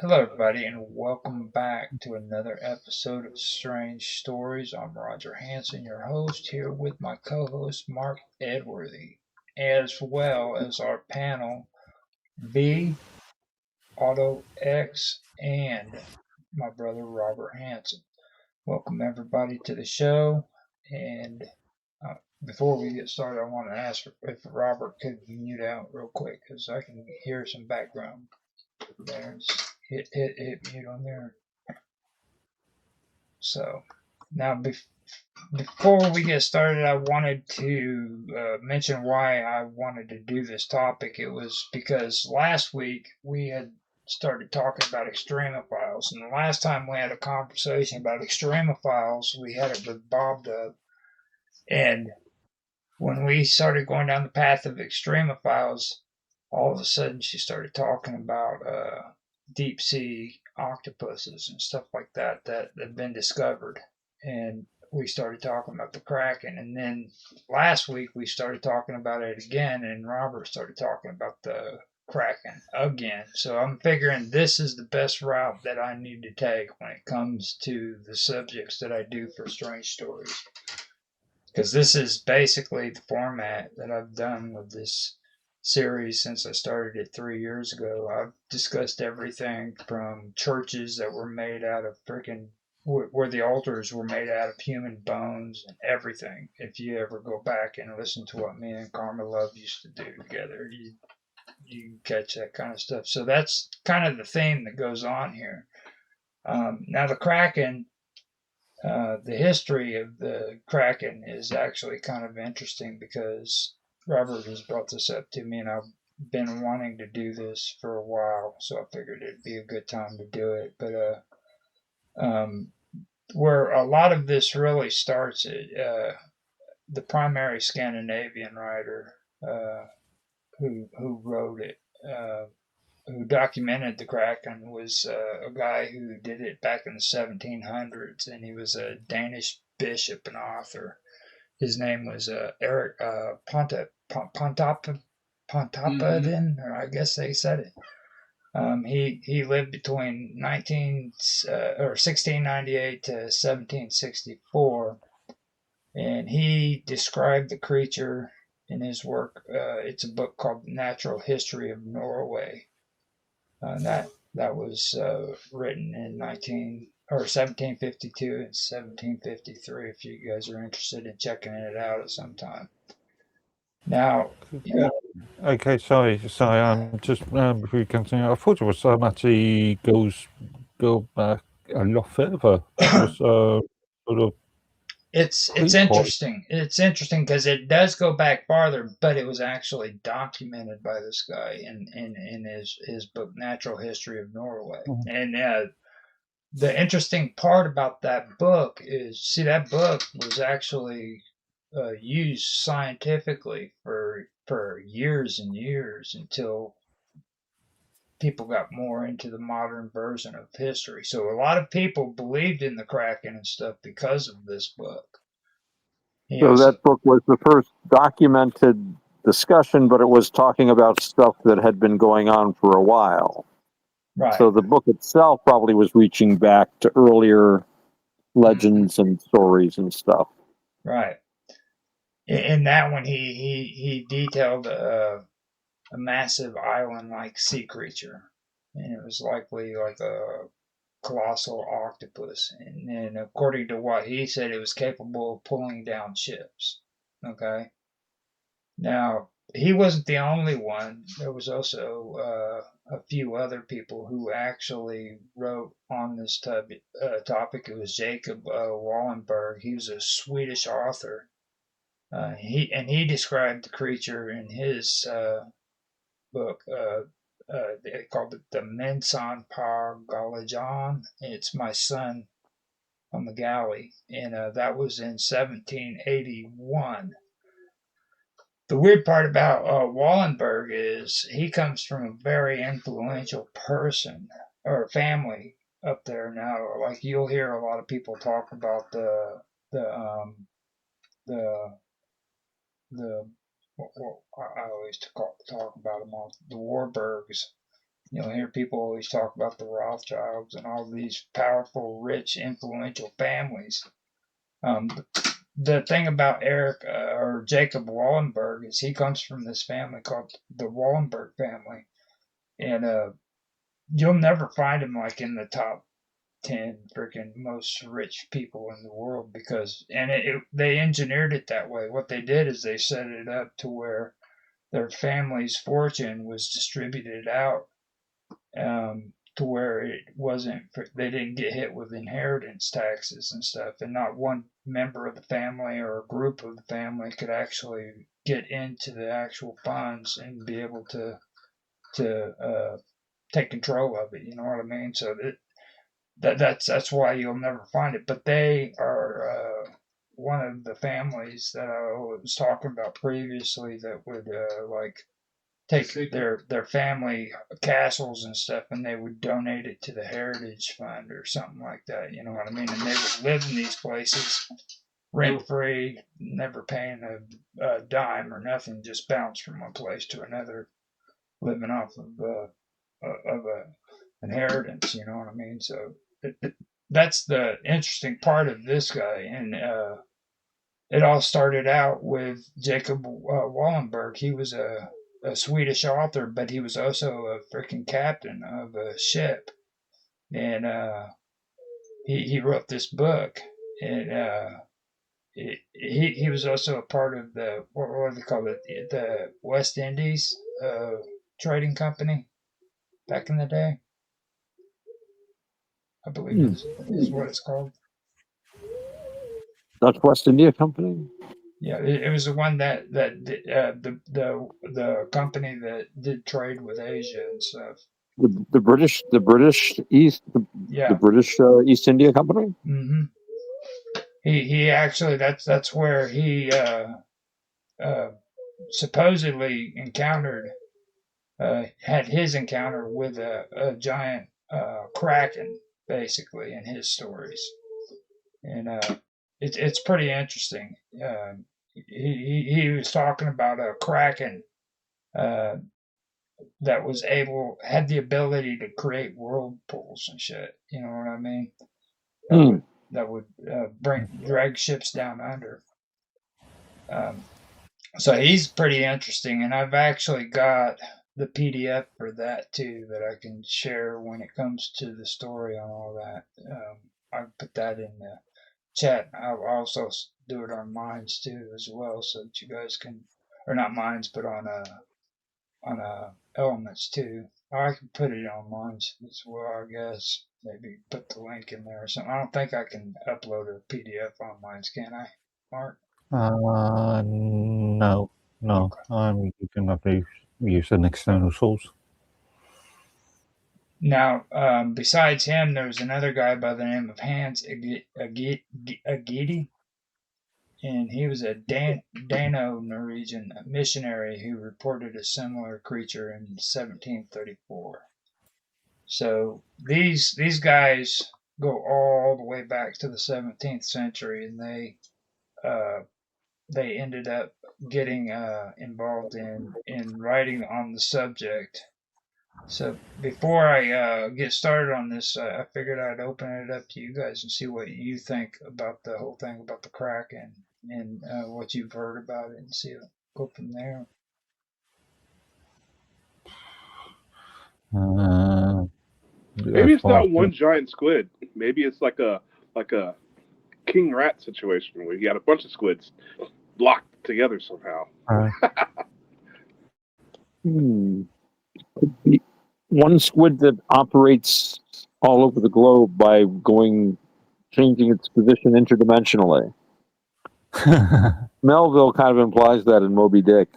Hello, everybody, and welcome back to another episode of Strange Stories. I'm Roger Hanson, your host, here with my co host, Mark Edworthy, as well as our panel, V, Auto X, and my brother, Robert Hanson. Welcome, everybody, to the show. And before we get started, I want to ask if Robert could mute out real quick because I can hear some background. There's hit mute on there. So now, before we get started, I wanted to mention why I wanted to do this topic. It was because last week we had started talking about extremophiles, and the last time we had a conversation about extremophiles, we had it with Bob Dub. And when we started going down the path of extremophiles, all of a sudden she started talking about deep sea octopuses and stuff like that have been discovered. And we started talking about the Kraken. And then last week we started talking about it again, and Robert started talking about the Kraken again. So I'm figuring this is the best route that I need to take when it comes to the subjects that I do for Strange Stories. Because this is basically the format that I've done with this series since I started it 3 years ago. I've discussed everything from churches that were made out of freaking where the altars were made out of human bones and everything. If you ever go back and listen to what me and Karma Love used to do together, you catch that kind of stuff. So that's kind of the theme that goes on here. Now the Kraken, the history of the Kraken is actually kind of interesting because Robert has brought this up to me, and I've been wanting to do this for a while, so I figured it'd be a good time to do it. But where a lot of this really starts, the primary Scandinavian writer who wrote it. Who documented the Kraken was a guy who did it back in the 1700s, and he was a Danish bishop and author. His name was Eric Pontoppidan, or I guess they said it. He lived between 1698 to 1764, and he described the creature in his work. It's a book called Natural History of Norway. That was written in 1752 and 1753. If you guys are interested in checking it out at some time. Now, Yeah. Okay, sorry. I'm just before you continue. I thought it was actually go back a lot further. It was sort of it's prequel. interesting. It's interesting because it does go back farther, but it was actually documented by this guy in his book Natural History of Norway. Mhm. And the interesting part about that book is, see, that book was actually used scientifically for years and years until people got more into the modern version of history. So a lot of people believed in the Kraken and stuff because of this book. You know, So so that book was the first documented discussion, but it was talking about stuff that had been going on for a while. right, So the book itself probably was reaching back to earlier hmm, legends and stories and stuff. right. In that one, he detailed a massive island-like sea creature, and it was likely like a colossal octopus. And according to what he said, it was capable of pulling down ships. Okay. Now, he wasn't the only one. There was also a few other people who actually wrote on this topic. It was Jacob Wallenberg. He was a Swedish author. He described the creature in his book. They called it the Mensan Par Galajan. It's my son on the galley, and that was in 1781. The weird part about Wallenberg is he comes from a very influential person or family up there now. Like you'll hear a lot of people talk about the the the I always talk about them all, the Warburgs. You'll hear people always talk about the Rothschilds and all these powerful, rich, influential families. The thing about Eric or Jacob Wallenberg is he comes from this family called the Wallenberg family, and you'll never find him like in the top 10 freaking most rich people in the world because they engineered it that way. What they did is they set it up to where their family's fortune was distributed out to where it wasn't, they didn't get hit with inheritance taxes and stuff, and not one member of the family or a group of the family could actually get into the actual funds and be able to take control of it. You know what I mean? So that's why you'll never find it. But they are one of the families that I was talking about previously that would like take their family castles and stuff and they would donate it to the Heritage Fund or something like that. You know what I mean? And they would live in these places rent free, never paying a dime or nothing, just bounce from one place to another, living off of a inheritance. You know what I mean? So that's the interesting part of this guy, and it all started out with Jacob Wallenberg. He was a Swedish author, but he was also a freaking captain of a ship, and he wrote this book, and he was also a part of the what do they call it, the West Indies trading company back in the day. I believe is what it's called. Dutch West India Company. Yeah, it was the one that the company that did trade with Asia and stuff. The British East East India Company. Mm-hmm. He actually that's where he supposedly encountered had his encounter with a giant kraken, basically, in his stories, and it's pretty interesting. He was talking about a kraken that had the ability to create whirlpools and shit. You know what I mean? That would drag ships down under. So he's pretty interesting, and I've actually got the PDF for that too that I can share when it comes to the story on all that. I'll put that in the chat. I'll also do it on Minds too as well, so that you guys can, or not Minds, but on Elements too. Or I can put it on Minds as well, I guess. Maybe put the link in there or something. I don't think I can upload a PDF on Minds, can I, Mark? No. Okay. You can have to use an external source. Now, besides him, there was another guy by the name of Hans Agidi, and he was a Dano-Norwegian missionary who reported a similar creature in 1734. So these guys go all the way back to the 17th century, and they ended up getting involved in writing on the subject. So before I get started on this, I figured I'd open it up to you guys and see what you think about the whole thing about the Kraken and what you've heard about it, and go from there. Maybe it's not one giant squid. Maybe it's like a king rat situation where you got a bunch of squids locked together somehow. One squid that operates all over the globe by changing its position interdimensionally. Melville kind of implies that in Moby Dick.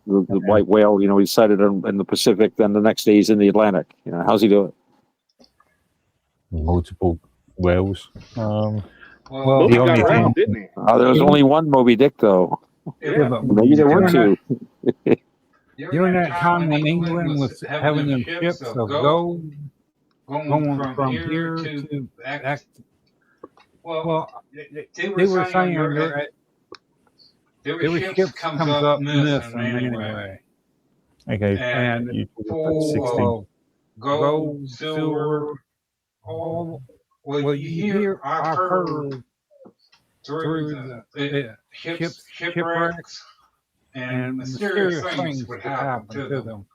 The white whale, he's sighted in the Pacific, then the next day he's in the Atlantic. How's he doing? Multiple whales. Well, the only thing, around, didn't he? There was only one Moby Dick, though. Yeah, but maybe there were two. During that time when England was having them ships of gold going from here to back, well, they were saying there were ships comes up missing anyway. Okay. and You talk about full 16. of gold, silver, all. Well, you hear, I've heard through the shipwrecks, and mysterious things would happen to them.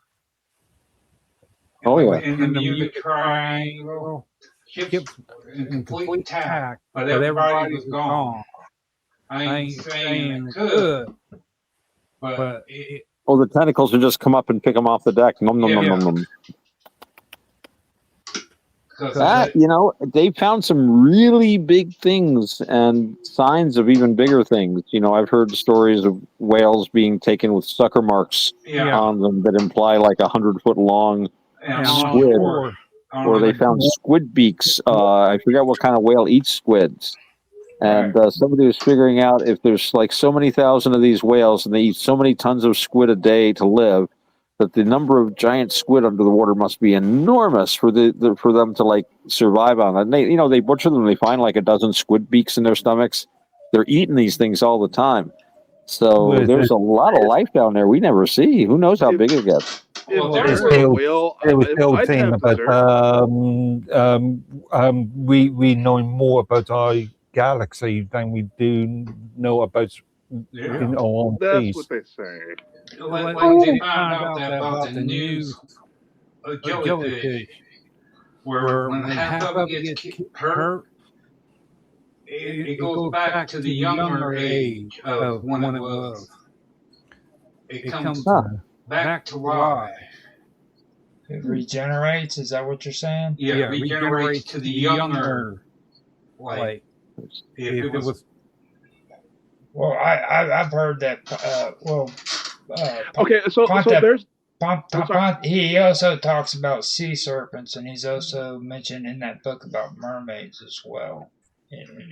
Oh, yeah. In the Bermuda Triangle, ships in complete intact, but everybody was gone. I ain't saying it could, but it, Oh, the tentacles would just come up and pick them off the deck. Nom, nom, nom, nom, nom. You know, they found some really big things and signs of even bigger things. You know, I've heard stories of whales being taken with sucker marks on them that imply like 100-foot long squid. Or they found squid beaks. I forget what kind of whale eats squids. And somebody was figuring out if there's like so many thousand of these whales and they eat so many tons of squid a day to live, that the number of giant squid under the water must be enormous for for them to like survive on. And they butcher them. They find like a dozen squid beaks in their stomachs. They're eating these things all the time. So there's a lot of life down there we never see. Who knows how big it gets? If there were a whale, I'd have dessert. We know more about our galaxy than we do know about in our own That's piece. what they say. like they found out about the news jellyfish, where when half of it gets hurt, it goes back to the younger age of when it was. It comes back to life. It regenerates. Is that what you're saying? Yeah, regenerates to the younger. Like if it was. Well, I've heard that. Okay, so there's. He also talks about sea serpents, and he's also mentioned in that book about mermaids as well.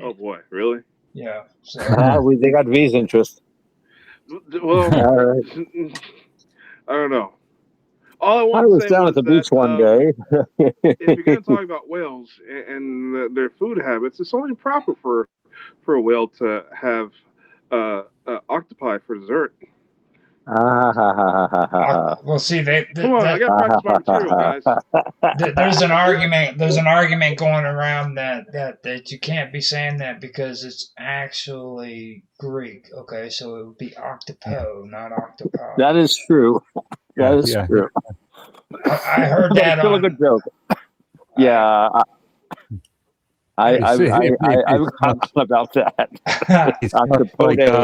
Oh boy, really? Yeah. So they got V's interest. Well, I don't know. All I was say down was at the that, beach one day. if you're going to talk about whales and their food habits, it's only proper for a whale to have octopi for dessert. Well, see, Come on, I got to practice my material, guys. There's an argument. There's an argument going around that you can't be saying that because it's actually Greek. Okay, so it would be octopo, not octopi. That is true. That is true. I heard that. Still a good joke. Yeah. I'm confident about that. It's not like, he says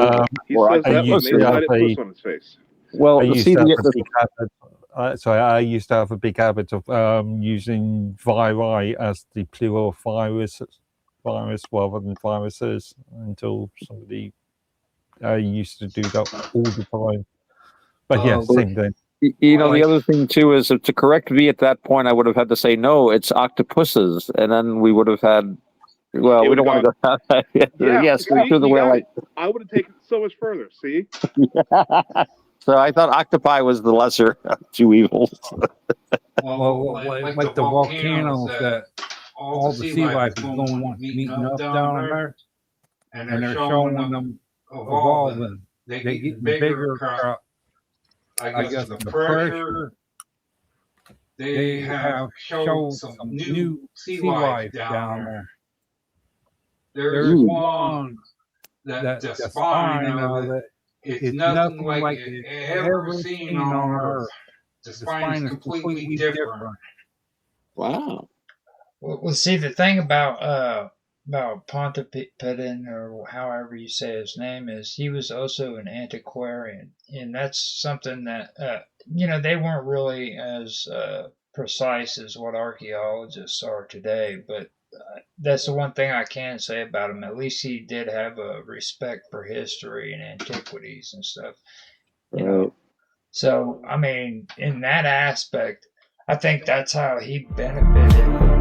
that when they slide it puss on his face. Well, I used to have a big habit of using viri as the plural of virus rather than viruses until somebody used to do that all the time. But yeah, same thing. You know, the other thing too is to correct V at that point, I would have had to say no, it's octopuses, and then we would have had. Well, we don't want to go. Yes, through the whale. I would have taken it so much further. See. So I thought octopi was the lesser of two evils. Well, like the volcanoes that all the sea life is going to want meeting up down there, and they're showing them evolving. They get bigger. I guess the pressure. They have showed some new sea life down there. There's one that the spine of it is nothing like it's ever seen on Earth. The spine is completely different. Wow. Well, see, the thing about Pontoppidan, or however you say his name is, he was also an antiquarian, and that's something that they weren't really as precise as what archaeologists are today, but that's the one thing I can say about him. At least he did have a respect for history and antiquities and stuff, you know. So, I mean, in that aspect, I think that's how he benefited